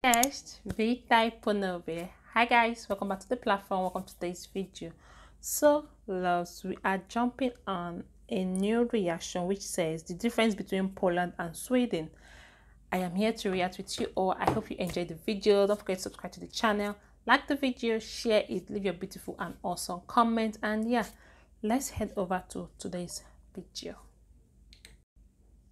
Cześć, witaj ponownie. Hi guys, welcome back to the platform. Welcome to today's video. So loves, we are jumping on a new reaction which says the difference between Poland and Sweden. I am here to react with you all. I hope you enjoyed the video. Don't forget to subscribe to the channel, like the video, share it, leave your beautiful and awesome comment, and yeah, let's head over to today's video.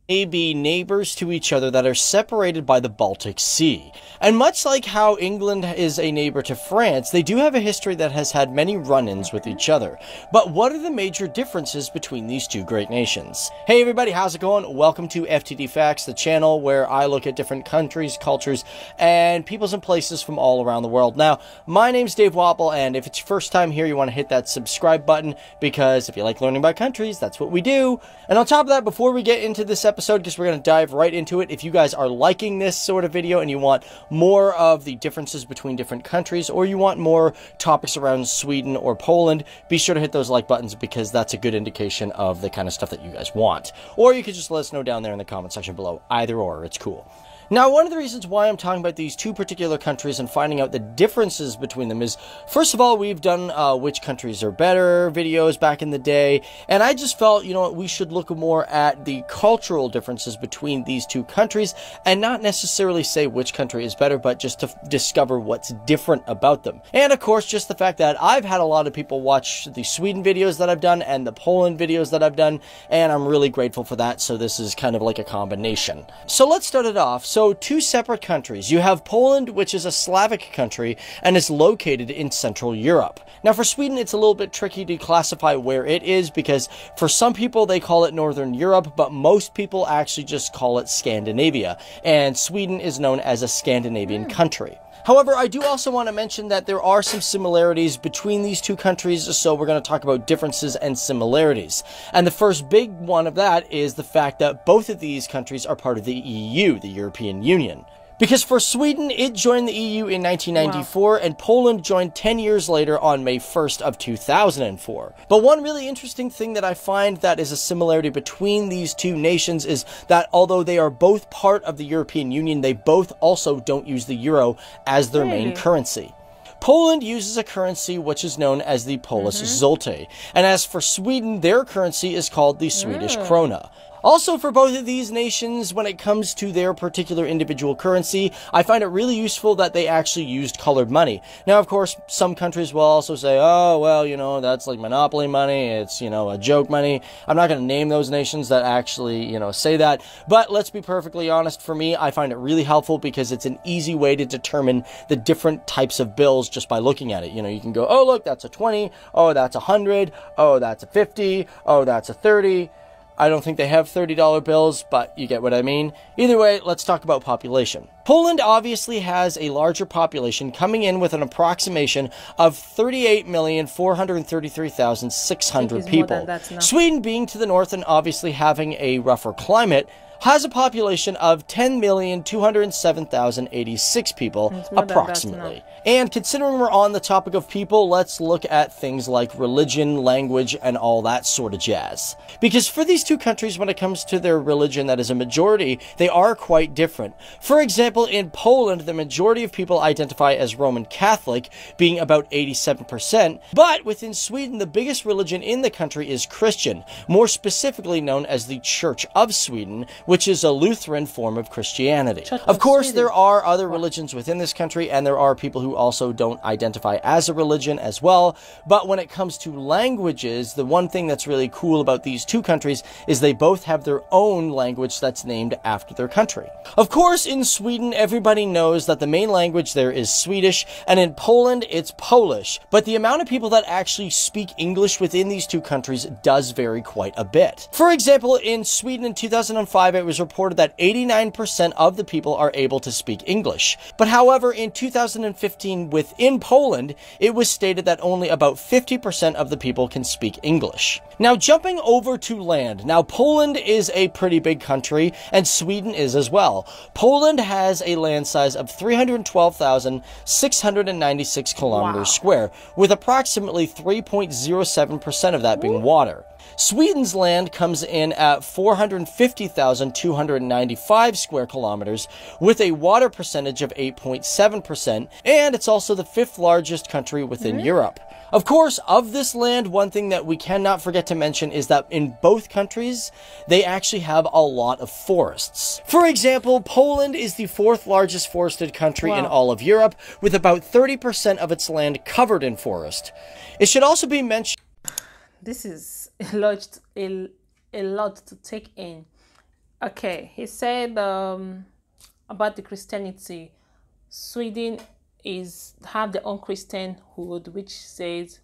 May be neighbors to each other that are separated by the Baltic Sea. And much like how England is a neighbor to France, they do have a history that has had many run-ins with each other. But what are the major differences between these two great nations? Hey everybody, how's it going? Welcome to FTD Facts, the channel where I look at different countries, cultures, and peoples and places from all around the world. Now, my name's Dave Wapple, and if it's your first time here, you want to hit that subscribe button, because if you like learning about countries, that's what we do. And on top of that, before we get into this episode, because we're going to dive right into it, if you guys are liking this sort of video and you want more of the differences between different countries, or you want more topics around Sweden or Poland, be sure to hit those like buttons, because that's a good indication of the kind of stuff that you guys want. Or you could just let us know down there in the comment section below. Either or, it's cool. Now, one of the reasons why I'm talking about these two particular countries and finding out the differences between them is, first of all, we've done which countries are better videos back in the day, and I just felt, you know what, we should look more at the cultural differences between these two countries, and not necessarily say which country is better, but just to discover what's different about them. And of course, just the fact that I've had a lot of people watch the Sweden videos that I've done and the Poland videos that I've done, and I'm really grateful for that, so this is kind of like a combination. So let's start it off. So, two separate countries. You have Poland, which is a Slavic country and is located in Central Europe. Now, for Sweden, it's a little bit tricky to classify where it is, because for some people they call it Northern Europe, but most people actually just call it Scandinavia, and Sweden is known as a Scandinavian country. However, I do also want to mention that there are some similarities between these two countries, so we're going to talk about differences and similarities. And the first big one of that is the fact that both of these countries are part of the EU, the European Union. Because for Sweden, it joined the EU in 1994, wow, and Poland joined 10 years later on May 1st of 2004. But one really interesting thing that I find that is a similarity between these two nations is that although they are both part of the European Union, they both also don't use the euro as their main currency. Poland uses a currency which is known as the Polish zloty, and as for Sweden, their currency is called the Swedish krona. Also, for both of these nations, when it comes to their particular individual currency, I find it really useful that they actually used colored money. Now, of course, some countries will also say, oh, well, you know, that's like monopoly money, it's, you know, a joke money. I'm not going to name those nations that actually, you know, say that, but let's be perfectly honest, for me, I find it really helpful because it's an easy way to determine the different types of bills just by looking at it. You know, you can go, oh, look, that's a 20, oh, that's a 100, oh, that's a 50, oh, that's a 30. I don't think they have $30 bills, but you get what I mean. Either way, let's talk about population. Poland obviously has a larger population, coming in with an approximation of 38,433,600 people. Sweden, being to the north and obviously having a rougher climate, has a population of 10,207,086 people, approximately. And considering we're on the topic of people, let's look at things like religion, language, and all that sort of jazz. Because for these two countries, when it comes to their religion that is a majority, they are quite different. For example, in Poland, the majority of people identify as Roman Catholic, being about 87%, but within Sweden, the biggest religion in the country is Christian, more specifically known as the Church of Sweden, which is a Lutheran form of Christianity. Of course, there are other religions within this country, and there are people who also don't identify as a religion as well, but when it comes to languages, the one thing that's really cool about these two countries is they both have their own language that's named after their country. Of course, in Sweden, everybody knows that the main language there is Swedish, and in Poland, it's Polish, but the amount of people that actually speak English within these two countries does vary quite a bit. For example, in Sweden in 2005, it was reported that 89% of the people are able to speak English. But however, in 2015 within Poland, it was stated that only about 50% of the people can speak English. Now, jumping over to land. Now, Poland is a pretty big country, and Sweden is as well. Poland has a land size of 312,696 kilometers square, with approximately 3.07% of that being water. Sweden's land comes in at 450,295 square kilometers with a water percentage of 8.7%, and it's also the 5th largest country within Europe. Of course, of this land, one thing that we cannot forget to mention is that in both countries, they actually have a lot of forests. For example, Poland is the 4th largest forested country in all of Europe, with about 30% of its land covered in forest. It should also be mentioned... This is a lot to take in. Okay, he said about the Christianity. Sweden have their own Christianhood, which says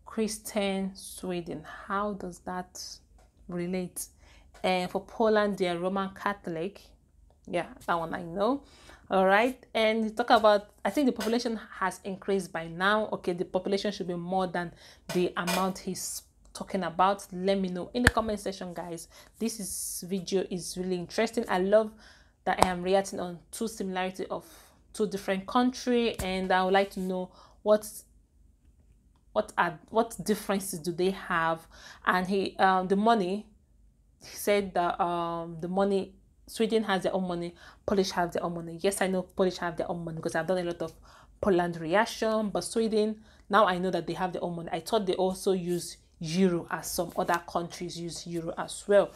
Christian Sweden. How does that relate? And for Poland, they are Roman Catholic. Yeah, that one I know. All right, and you talk about, I think the population has increased by now. Okay, the population should be more than the amount he's talking about. Let me know in the comment section, guys. This video is really interesting. I love that I am reacting on two similarities of two different countries, and I would like to know what differences do they have. And the money, he said that the money, Sweden has their own money, Polish have their own money. Yes, I know Polish have their own money because I've done a lot of Poland reaction, but Sweden, now I know that they have their own money. I thought they also use euro, as some other countries use euro as well.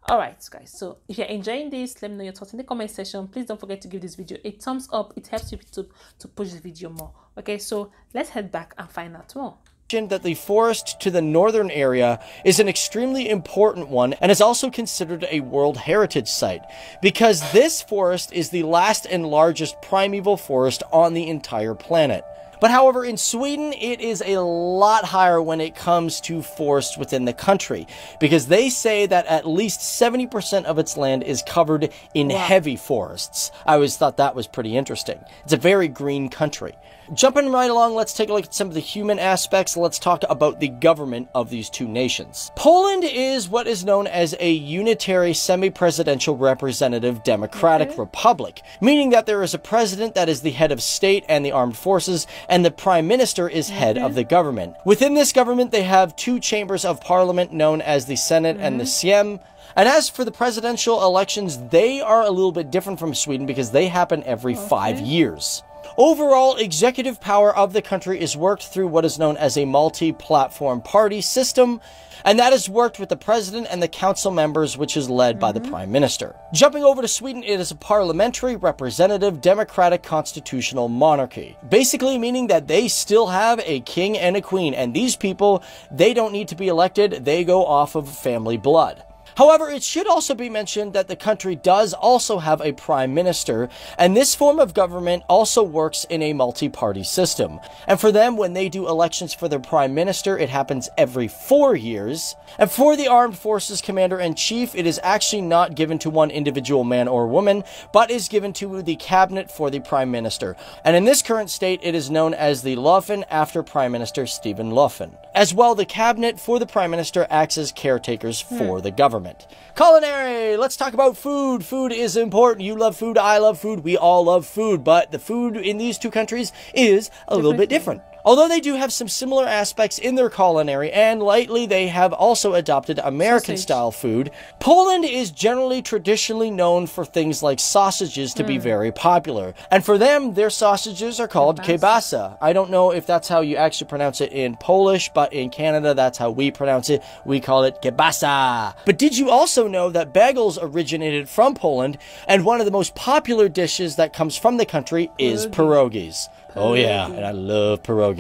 All right, guys, so if you're enjoying this, let me know your thoughts in the comment section. Please don't forget to give this video a thumbs up. It helps YouTube to push this video more. Okay, so let's head back and find out more. That the forest to the northern area is an extremely important one and is also considered a World Heritage Site because this forest is the last and largest primeval forest on the entire planet. But however, in Sweden, it is a lot higher when it comes to forests within the country, because they say that at least 70% of its land is covered in heavy forests. I always thought that was pretty interesting. It's a very green country. Jumping right along, let's take a look at some of the human aspects. Let's talk about the government of these two nations. Poland is what is known as a unitary semi-presidential representative democratic republic, meaning that there is a president that is the head of state and the armed forces, and the prime minister is head of the government. Within this government, they have two chambers of parliament known as the Senate and the Sejm. And as for the presidential elections, they are a little bit different from Sweden because they happen every 5 years. Overall, executive power of the country is worked through what is known as a multi-platform party system, and that is worked with the president and the council members, which is led by the prime minister. Jumping over to Sweden, it is a parliamentary, representative, democratic constitutional monarchy, basically meaning that they still have a king and a queen, and these people, they don't need to be elected, they go off of family blood. However, it should also be mentioned that the country does also have a prime minister, and this form of government also works in a multi-party system. And for them, when they do elections for their prime minister, it happens every 4 years. And for the armed forces commander-in-chief, it is actually not given to one individual man or woman, but is given to the cabinet for the prime minister. And in this current state, it is known as the Löfven after Prime Minister Stephen Löfven. As well, the cabinet for the prime minister acts as caretakers for the government. Culinary! Let's talk about food. Food is important. You love food, I love food, we all love food, but the food in these two countries is a little bit different. Although they do have some similar aspects in their culinary, and lately they have also adopted American-style food, Poland is generally traditionally known for things like sausages to be very popular. And for them, their sausages are called kielbasa. I don't know if that's how you actually pronounce it in Polish, but in Canada, that's how we pronounce it. We call it kielbasa. But did you also know that bagels originated from Poland, and one of the most popular dishes that comes from the country is pierogies? Oh yeah, and I love pierogies.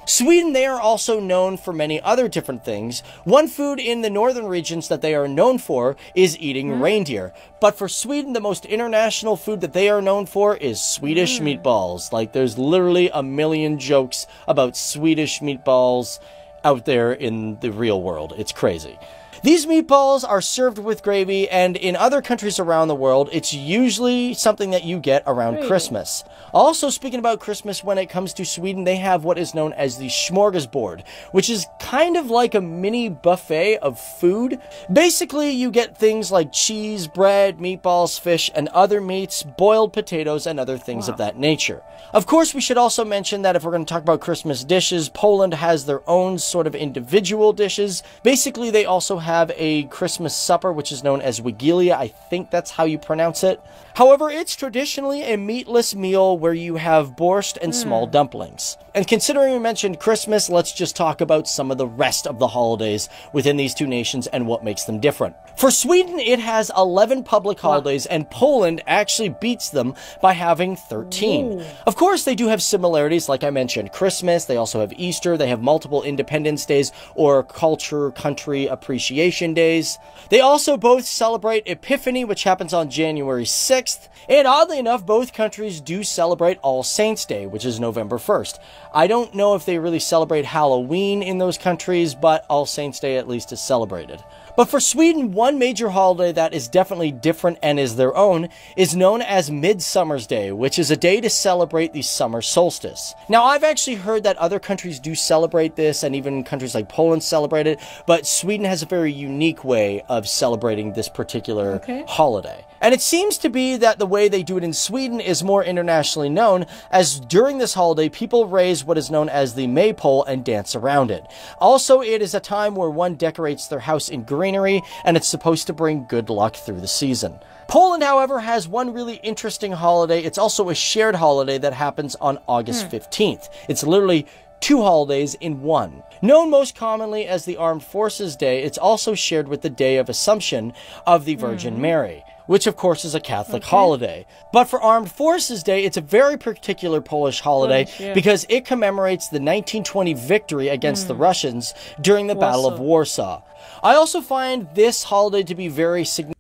Sweden, they are also known for many other different things. One food in the northern regions that they are known for is eating reindeer. But for Sweden, the most international food that they are known for is Swedish meatballs. Like, there's literally a million jokes about Swedish meatballs out there in the real world. It's crazy. These meatballs are served with gravy, and in other countries around the world, it's usually something that you get around Christmas. Also, speaking about Christmas, when it comes to Sweden, they have what is known as the smorgasbord, which is kind of like a mini buffet of food. Basically, you get things like cheese, bread, meatballs, fish, and other meats, boiled potatoes, and other things of that nature. Of course, we should also mention that if we're going to talk about Christmas dishes, Poland has their own sort of individual dishes. Basically, they also have a Christmas supper, which is known as Wigilia. I think that's how you pronounce it. However, it's traditionally a meatless meal where you have borscht and small dumplings. And considering we mentioned Christmas, let's just talk about some of the rest of the holidays within these two nations and what makes them different. For Sweden, it has 11 public holidays, and Poland actually beats them by having 13. Of course, they do have similarities, like I mentioned, Christmas, they also have Easter, they have multiple Independence Days or culture, country appreciation days. They also both celebrate Epiphany, which happens on January 6th, and oddly enough, both countries do celebrate All Saints' Day, which is November 1st. I don't know if they really celebrate Halloween in those countries, but All Saints' Day at least is celebrated. But for Sweden, one major holiday that is definitely different and is their own is known as Midsummer's Day, which is a day to celebrate the summer solstice. Now, I've actually heard that other countries do celebrate this, and even countries like Poland celebrate it, but Sweden has a very unique way of celebrating this particular holiday. And it seems to be that the way they do it in Sweden is more internationally known, as during this holiday, people raise what is known as the maypole and dance around it. Also, it is a time where one decorates their house in greenery, and it's supposed to bring good luck through the season. Poland, however, has one really interesting holiday. It's also a shared holiday that happens on August 15th. It's literally two holidays in one. Known most commonly as the Armed Forces Day, it's also shared with the Day of Assumption of the Virgin Mary, which of course is a Catholic holiday. But for Armed Forces Day, it's a very particular Polish holiday because it commemorates the 1920 victory against the Russians during the Battle of Warsaw. I also find this holiday to be very significant.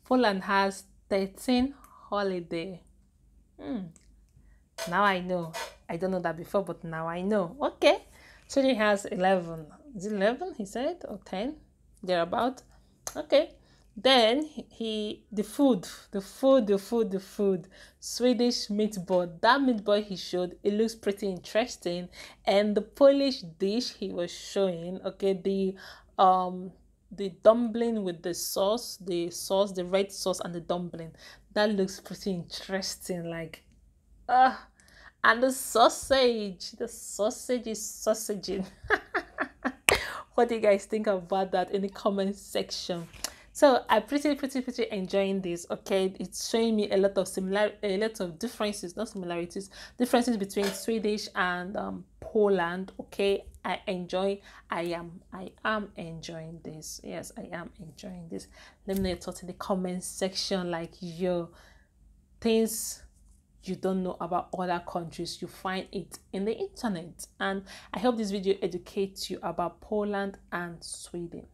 Poland has 13 holidays. Now I know. I don't know that before, but now I know. Okay. Sweden has 11. Is it 11, he said? Or 10? Thereabout. Okay. Then the food. Swedish meatball. That meatball he showed, it looks pretty interesting. And the Polish dish he was showing, okay, the dumpling with the red sauce and the dumpling. That looks pretty interesting. Like, and the sausage is sausaging. What do you guys think about that in the comment section? So I'm pretty enjoying this. Okay, it's showing me a lot of differences, not similarities, differences between Swedish and Poland. Okay, I am enjoying this. Yes, I am enjoying this. Let me know your thoughts in the comment section. Like, yo, things you don't know about other countries, you find it in the internet. And I hope this video educates you about Poland and Sweden.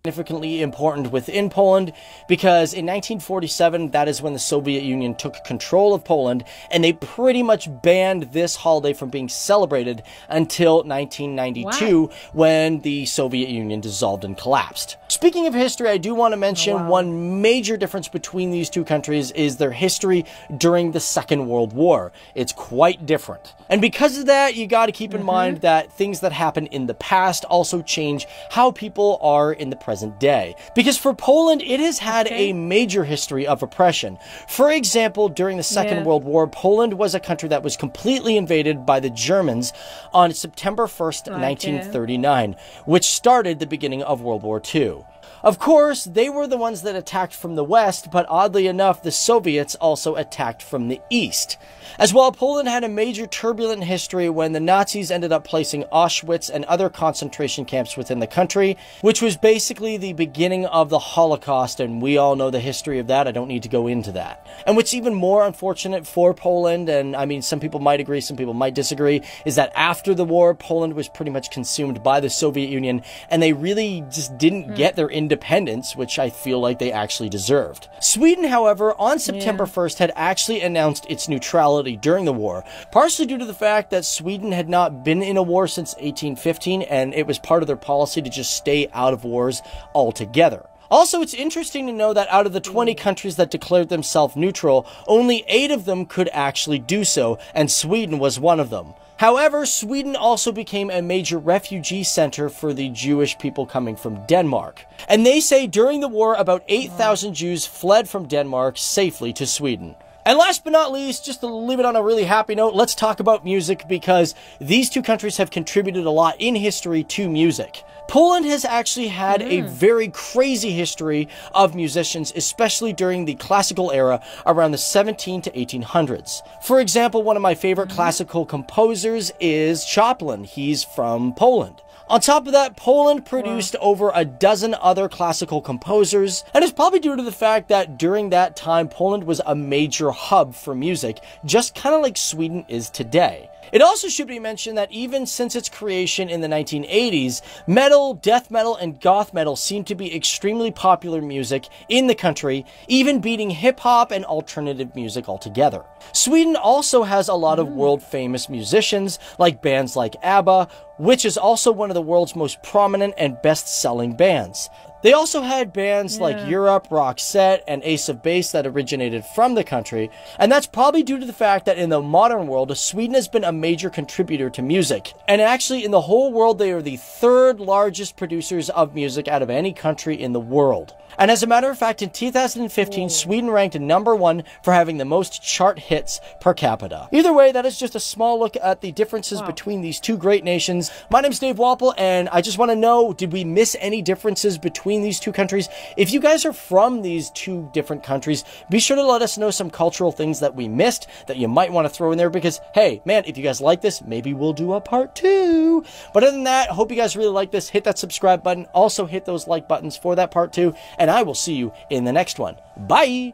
Significantly important within Poland, because in 1947, that is when the Soviet Union took control of Poland, and they pretty much banned this holiday from being celebrated until 1992, when the Soviet Union dissolved and collapsed. Speaking of history, I do want to mention one major difference between these two countries is their history during the Second World War. It's quite different. And because of that, you got to keep in mind that things that happen in the past also change how people are in the present day. Because for Poland, it has had a major history of oppression. For example, during the Second World War, Poland was a country that was completely invaded by the Germans on September 1st, 1939, which started the beginning of World War II. Of course, they were the ones that attacked from the west, but oddly enough, the Soviets also attacked from the east. As well, Poland had a major turbulent history when the Nazis ended up placing Auschwitz and other concentration camps within the country, which was basically the beginning of the Holocaust, and we all know the history of that. I don't need to go into that. And what's even more unfortunate for Poland, and I mean, some people might agree, some people might disagree, is that after the war, Poland was pretty much consumed by the Soviet Union, and they really just didn't get their independence independence, which I feel like they actually deserved. Sweden, however, on September 1st had actually announced its neutrality during the war, partially due to the fact that Sweden had not been in a war since 1815, and it was part of their policy to just stay out of wars altogether. Also, it's interesting to know that out of the 20 countries that declared themselves neutral, only 8 of them could actually do so, and Sweden was one of them. However, Sweden also became a major refugee center for the Jewish people coming from Denmark. And they say during the war, about 8,000 Jews fled from Denmark safely to Sweden. And last but not least, just to leave it on a really happy note, let's talk about music, because these two countries have contributed a lot in history to music. Poland has actually had a very crazy history of musicians, especially during the classical era around the 17 to 1800s. For example, one of my favorite classical composers is Chopin. He's from Poland. On top of that, Poland produced over a dozen other classical composers, and it's probably due to the fact that during that time, Poland was a major hub for music, just kind of like Sweden is today. It also should be mentioned that even since its creation in the 1980s, metal, death metal, and goth metal seem to be extremely popular music in the country, even beating hip-hop and alternative music altogether. Sweden also has a lot of world-famous musicians, like bands like ABBA, which is also one of the world's most prominent and best-selling bands. They also had bands like Europe, Roxette, and Ace of Base that originated from the country, and that's probably due to the fact that in the modern world, Sweden has been a major contributor to music. And actually, in the whole world, they are the 3rd largest producers of music out of any country in the world. And as a matter of fact, in 2015, Sweden ranked #1 for having the most chart hits per capita. Either way, that is just a small look at the differences between these two great nations. My name's Dave Walpole, and I just want to know, did we miss any differences between these two countries? If you guys are from these two different countries, be sure to let us know some cultural things that we missed that you might want to throw in there, because, hey, man, if you guys like this, maybe we'll do a part 2. But other than that, I hope you guys really like this. Hit that subscribe button. Also hit those like buttons for that part 2, and I will see you in the next one. Bye!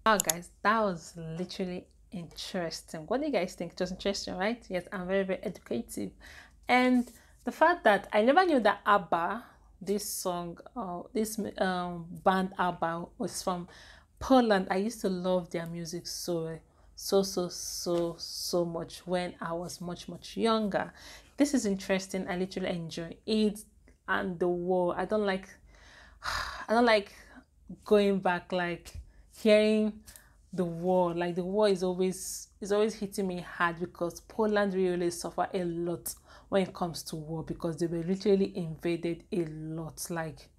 Wow, guys, that was literally interesting. What do you guys think? Just interesting, right? Yes, I'm very, very educative. And the fact that I never knew that ABBA, this song, this band ABBA, was from Poland. I used to love their music so much when I was much younger. This is interesting. I literally enjoy it. And the war, I don't like going back, like hearing the war. Like the war is always hitting me hard, because Poland really suffer a lot when it comes to war, because they were literally invaded a lot. Like,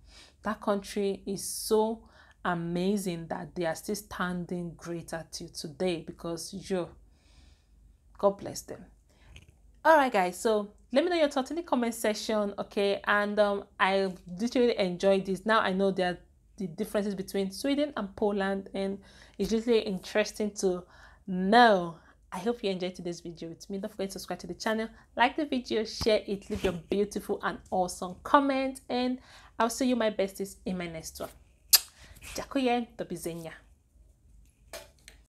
that country is so amazing that they are still standing greater till today, because God bless them. All right, guys, so let me know your thoughts in the comment section, okay? And I literally enjoyed this. Now I know there the differences between Sweden and Poland, and it's really interesting to know. I hope you enjoyed today's video with me. Don't forget to subscribe to the channel, like the video, share it, leave your beautiful and awesome comment, and I'll see you, my besties, in my next one. Dziękuję, do widzenia.